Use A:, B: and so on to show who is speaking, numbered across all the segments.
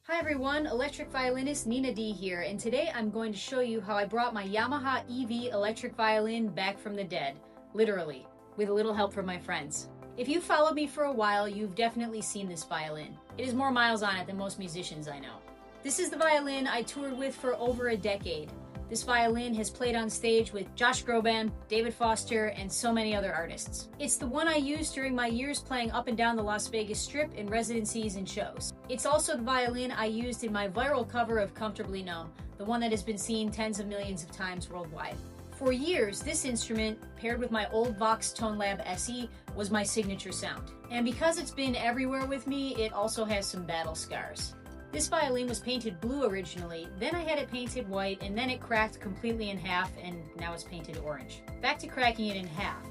A: Hi everyone, electric violinist Nina D here, and today I'm going to show you how I brought my Yamaha EV electric violin back from the dead, literally, with a little help from my friends. If you've followed me for a while, you've definitely seen this violin. It has more miles on it than most musicians I know. This is the violin I toured with for over a decade. This violin has played on stage with Josh Groban, David Foster, and so many other artists. It's the one I used during my years playing up and down the Las Vegas Strip in residencies and shows. It's also the violin I used in my viral cover of Comfortably Numb, the one that has been seen tens of millions of times worldwide. For years, this instrument, paired with my old Vox Tone Lab SE, was my signature sound. And because it's been everywhere with me, it also has some battle scars. This violin was painted blue originally, then I had it painted white, and then it cracked completely in half, and now it's painted orange. Back to cracking it in half.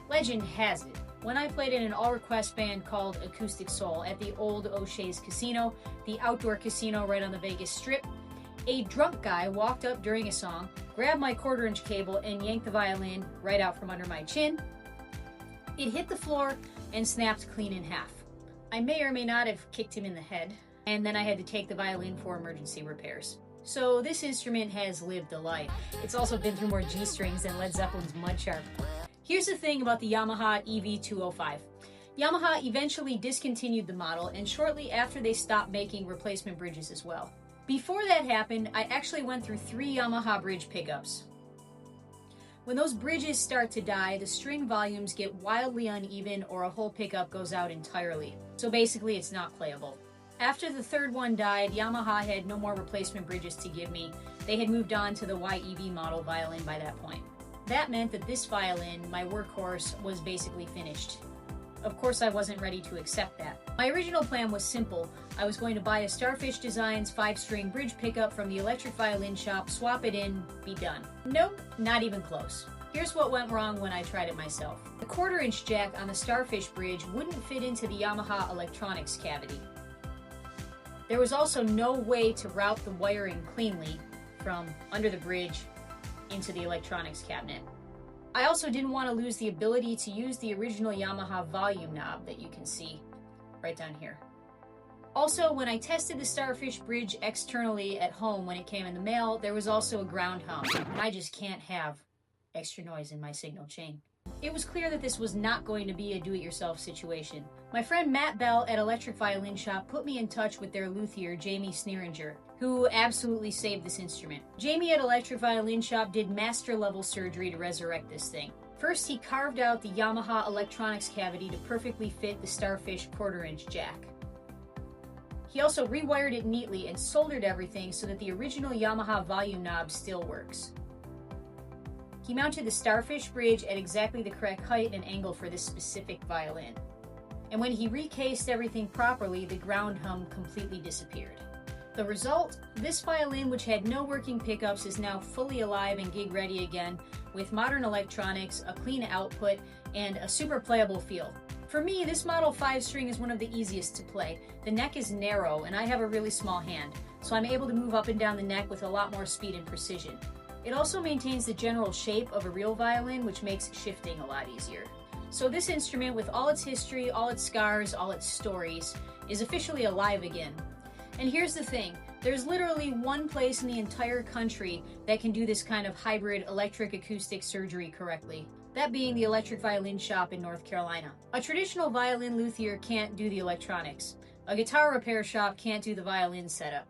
A: Legend has it, when I played in an all-request band called Acoustic Soul at the old O'Shea's Casino, the outdoor casino right on the Vegas Strip, a drunk guy walked up during a song, grabbed my quarter-inch cable, and yanked the violin right out from under my chin. It hit the floor and snapped clean in half. I may or may not have kicked him in the head, and then I had to take the violin for emergency repairs. So this instrument has lived a life. It's also been through more G-strings than Led Zeppelin's Mudsharp. Here's the thing about the Yamaha EV205. Yamaha eventually discontinued the model, and shortly after they stopped making replacement bridges as well. Before that happened, I actually went through 3 Yamaha bridge pickups. When those bridges start to die, the string volumes get wildly uneven or a whole pickup goes out entirely. So basically it's not playable. After the third one died, Yamaha had no more replacement bridges to give me. They had moved on to the YEV model violin by that point. That meant that this violin, my workhorse, was basically finished. Of course I wasn't ready to accept that. My original plan was simple. I was going to buy a Starfish Designs 5-string bridge pickup from the electric violin shop, swap it in, be done. Nope, not even close. Here's what went wrong when I tried it myself. The quarter-inch jack on the Starfish bridge wouldn't fit into the Yamaha electronics cavity. There was also no way to route the wiring cleanly from under the bridge into the electronics cabinet. I also didn't want to lose the ability to use the original Yamaha volume knob that you can see right down here. Also, when I tested the Starfish bridge externally at home when it came in the mail, there was also a ground hum. I just can't have extra noise in my signal chain. It was clear that this was not going to be a do-it-yourself situation. My friend Matt Bell at Electric Violin Shop put me in touch with their luthier, Jamie Sneeringer, who absolutely saved this instrument. Jamie at Electric Violin Shop did master-level surgery to resurrect this thing. First, he carved out the Yamaha electronics cavity to perfectly fit the Starfish quarter-inch jack. He also rewired it neatly and soldered everything so that the original Yamaha volume knob still works. He mounted the Starfish bridge at exactly the correct height and angle for this specific violin. And when he recased everything properly, the ground hum completely disappeared. The result? This violin, which had no working pickups, is now fully alive and gig ready again, with modern electronics, a clean output, and a super playable feel. For me, this model 5-string is one of the easiest to play. The neck is narrow, and I have a really small hand, so I'm able to move up and down the neck with a lot more speed and precision. It also maintains the general shape of a real violin, which makes shifting a lot easier. So this instrument, with all its history, all its scars, all its stories, is officially alive again. And here's the thing, there's literally one place in the entire country that can do this kind of hybrid electric acoustic surgery correctly. That being the Electric Violin Shop in North Carolina. A traditional violin luthier can't do the electronics. A guitar repair shop can't do the violin setup.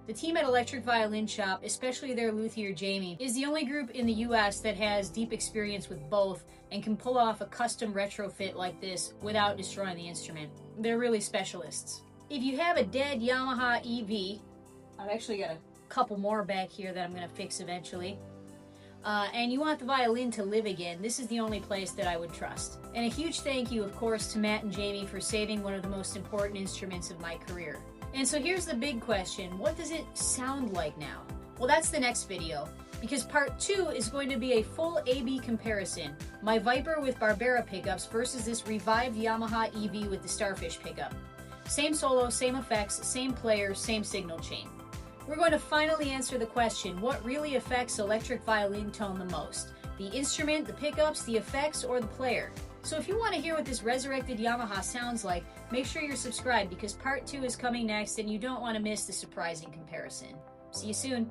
A: The team at Electric Violin Shop, especially their luthier Jamie, is the only group in the US that has deep experience with both and can pull off a custom retrofit like this without destroying the instrument. They're really specialists. If you have a dead Yamaha EV, I've actually got a couple more back here that I'm going to fix eventually, and you want the violin to live again, this is the only place that I would trust. And a huge thank you, of course, to Matt and Jamie for saving one of the most important instruments of my career. And so here's the big question, what does it sound like now? Well, that's the next video, because part 2 is going to be a full A-B comparison, my Viper with Barbera pickups versus this revived Yamaha EV with the Starfish pickup. Same solo, same effects, same player, same signal chain. We're going to finally answer the question, what really affects electric violin tone the most? The instrument, the pickups, the effects, or the player? So if you want to hear what this resurrected Yamaha sounds like, make sure you're subscribed because part 2 is coming next and you don't want to miss the surprising comparison. See you soon.